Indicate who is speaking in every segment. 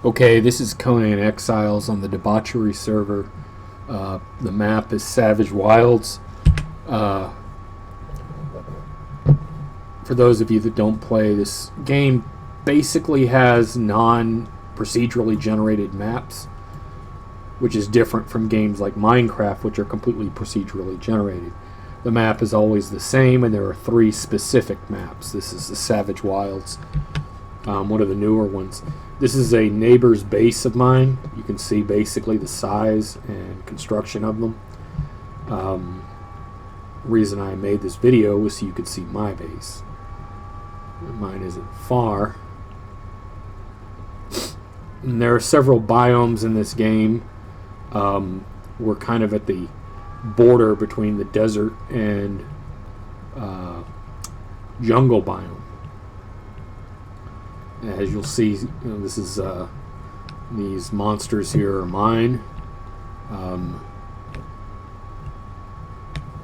Speaker 1: Okay, this is Conan Exiles on the Debauchery server. The map is Savage Wilds. Uh, for those of you that don't play, this game basically has non-procedurally generated maps, which is different from games like Minecraft, which are completely procedurally generated. The map is always the same, and there are 3 specific maps. This is the Savage Wilds, one of the newer ones. This is a neighbor's base of mine. You can see basically the size and construction of them. The reason I made this video was so you could see my base. Mine isn't far. And there are several biomes in this game. We're kind of at the border between the desert and jungle biome. As you'll see, this is these monsters here are mine.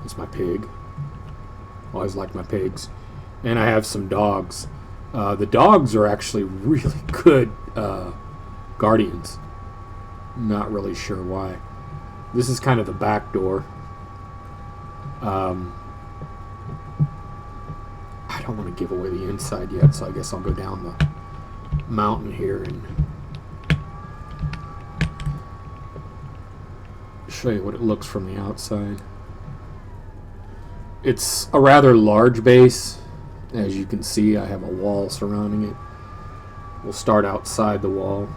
Speaker 1: It's my pig. Always like my pigs. And I have some dogs. The dogs are actually really good guardians. Not really sure why. This is kind of the back door. I don't want to give away the inside yet, so I guess I'll go down the mountain here and show you what it looks from the outside. It's a rather large base. As you can see, I have a wall surrounding it. We'll start outside the wall.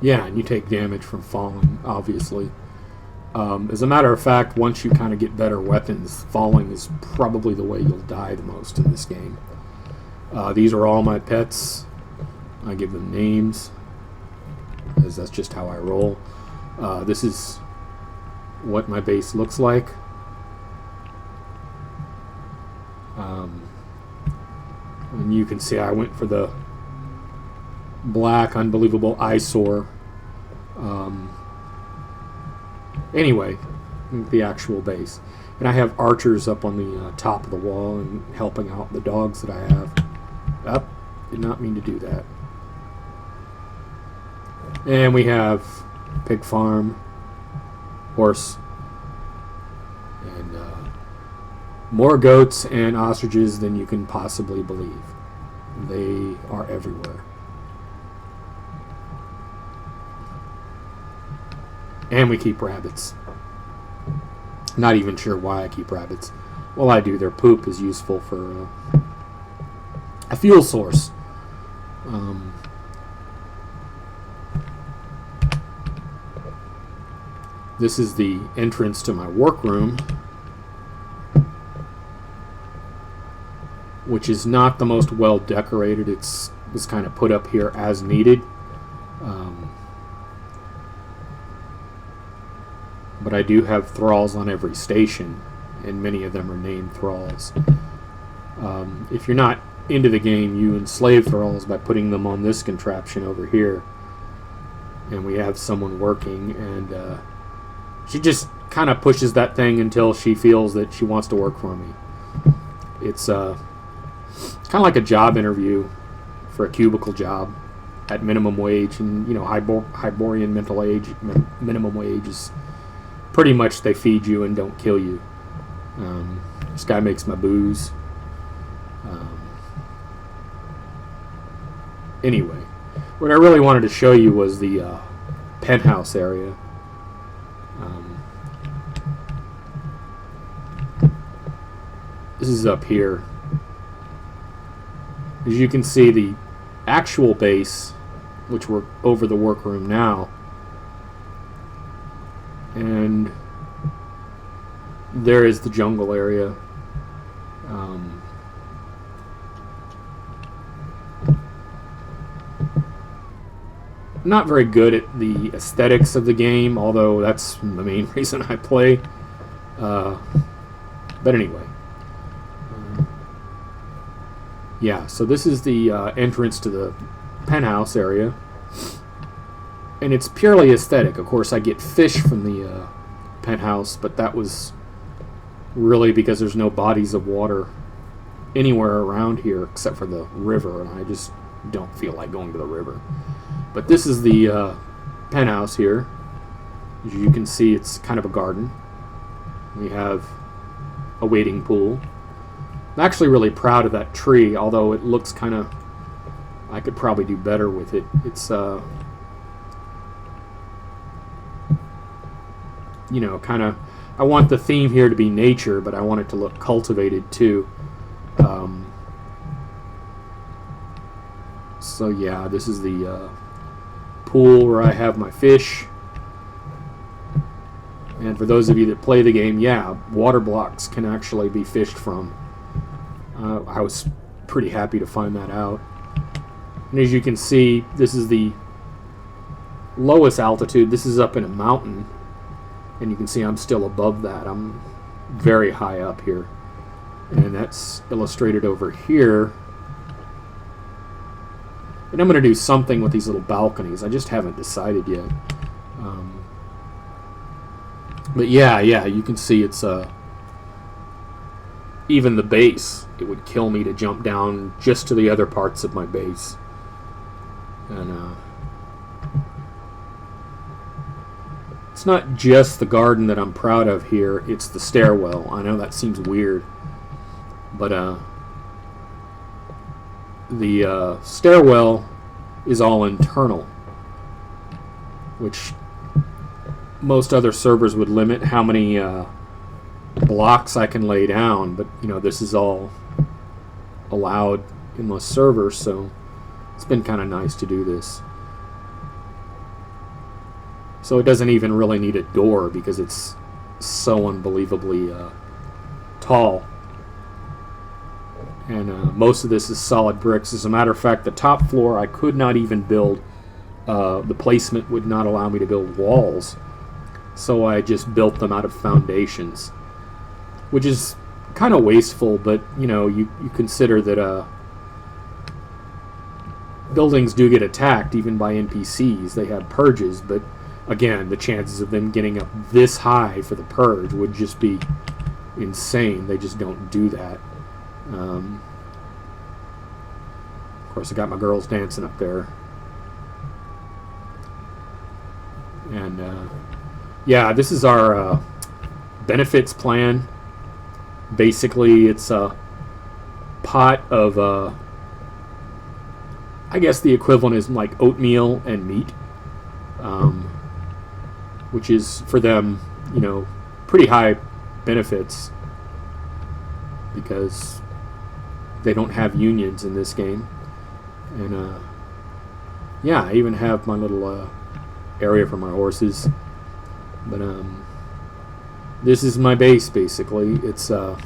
Speaker 1: Yeah, and you take damage from falling, obviously. As a matter of fact, once you kind of get better weapons, falling is probably the way you'll die the most in this game. These are all my pets. I give them names, as that's just how I roll. This is what my base looks like. And you can see I went for the black, unbelievable eyesore. Anyway, the actual base. And I have archers up on the top of the wall and helping out the dogs that I have. Did not mean to do that. And we have pig farm, horse, and more goats and ostriches than you can possibly believe. They are everywhere. And we keep rabbits. Not even sure why I keep rabbits. Well, I do. Their poop is useful for a fuel source. This is the entrance to my workroom, which is not the most well decorated. It's kind of put up here as needed. But I do have thralls on every station, and many of them are named thralls. If you're not into the game, you enslave thralls by putting them on this contraption over here. And we have someone working, and she just kind of pushes that thing until she feels that she wants to work for me. It's kind of like a job interview for a cubicle job at minimum wage, and Hyborian minimum wage is pretty much they feed you and don't kill you. This guy makes my booze. Anyway, what I really wanted to show you was the penthouse area. This is up here. As you can see, the actual base, which we're over the workroom now, and there is the jungle area. I'm not very good at the aesthetics of the game, although that's the main reason I play. But anyway. Yeah, so this is the entrance to the penthouse area. And it's purely aesthetic. Of course, I get fish from the penthouse, but that was really because there's no bodies of water anywhere around here except for the river, and I just don't feel like going to the river. But this is the penthouse here. As you can see, it's kind of a garden. We have a wading pool. I'm actually really proud of that tree, although it looks kind of... I could probably do better with it. It's, you know, kind of... I want the theme here to be nature, but I want it to look cultivated too. So yeah, this is the pool where I have my fish. And for those of you that play the game, yeah, water blocks can actually be fished from. I was pretty happy to find that out. And as you can see, this is the lowest altitude. This is up in a mountain. And you can see I'm still above that. I'm very high up here. And that's illustrated over here. And I'm going to do something with these little balconies. I just haven't decided yet. But yeah, you can see it's even the base. It would kill me to jump down just to the other parts of my base. And it's not just the garden that I'm proud of here. It's the stairwell. I know that seems weird, but the stairwell is all internal, which most other servers would limit how many blocks I can lay down, but you know, this is all allowed in most servers, so it's been kind of nice to do this. So it doesn't even really need a door because it's so unbelievably tall. And most of this is solid bricks. As a matter of fact, the top floor I could not even build. The placement would not allow me to build walls. So I just built them out of foundations. Which is kind of wasteful, but you know, you consider that buildings do get attacked even by NPCs. They have purges, but again, the chances of them getting up this high for the purge would just be insane. They just don't do that. Of course, I got my girls dancing up there. And yeah, this is our benefits plan. Basically, it's a pot of, I guess the equivalent is like oatmeal and meat, which is for them, you know, pretty high benefits because they don't have unions in this game. And yeah, I even have my little area for my horses. But this is my base basically. It's I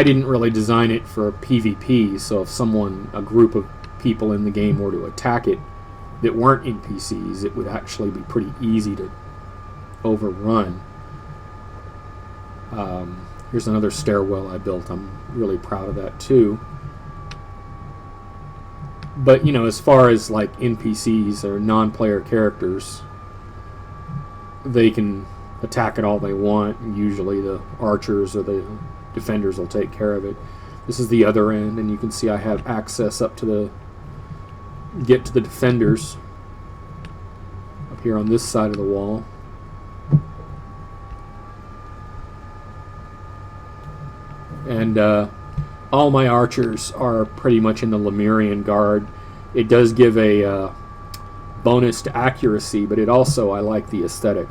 Speaker 1: didn't really design it for PvP, so if a group of people in the game were to attack it that weren't NPCs, it would actually be pretty easy to overrun. Here's another stairwell I built. I'm really proud of that too. But you know, as far as like NPCs or non-player characters, they can attack it all they want, and usually the archers or the defenders will take care of it. This is the other end, and you can see I have access up to get to the defenders up here on this side of the wall. And all my archers are pretty much in the Lemurian Guard. It does give a bonus to accuracy, but it also, I like the aesthetic.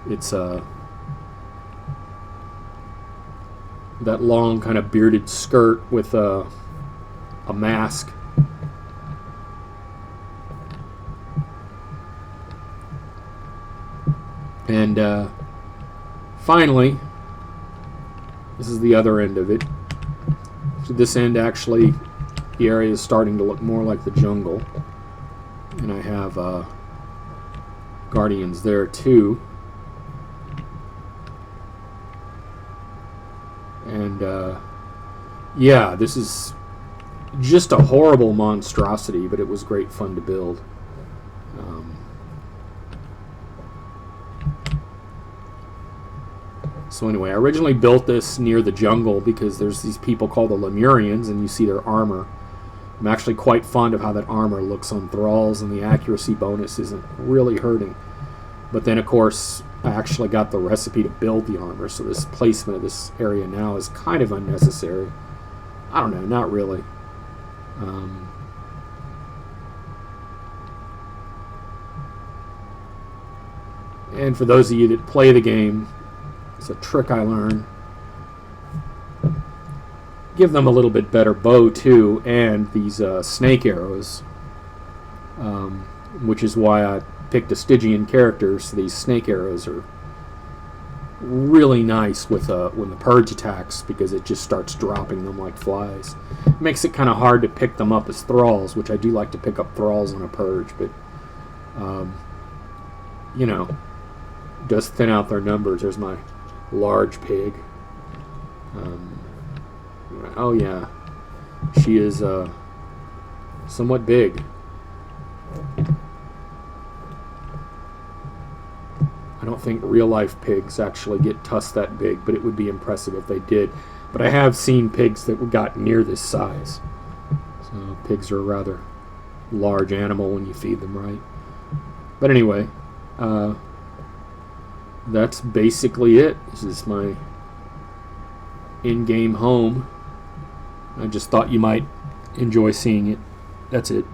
Speaker 1: It's that long kind of bearded skirt with a mask. And finally, this is the other end of it. So this end, actually, the area is starting to look more like the jungle. And I have guardians there too. And yeah, this is just a horrible monstrosity, but it was great fun to build. So anyway, I originally built this near the jungle because there's these people called the Lemurians, and you see their armor. I'm actually quite fond of how that armor looks on thralls, and the accuracy bonus isn't really hurting. But then, of course, I actually got the recipe to build the armor, so this placement of this area now is kind of unnecessary. I don't know, not really. And for those of you that play the game, it's a trick I learned. Give them a little bit better bow too, and these snake arrows, which is why I picked a Stygian character. So these snake arrows are really nice with when the purge attacks, because it just starts dropping them like flies. It makes it kind of hard to pick them up as thralls, which I do like to pick up thralls on a purge, but you know, does thin out their numbers. There's my large pig. Oh yeah, she is somewhat big. I don't think real-life pigs actually get tusks that big, but it would be impressive if they did. But I have seen pigs that got near this size. So pigs are a rather large animal when you feed them right. But anyway, that's basically it. This is my in-game home. I just thought you might enjoy seeing it. That's it.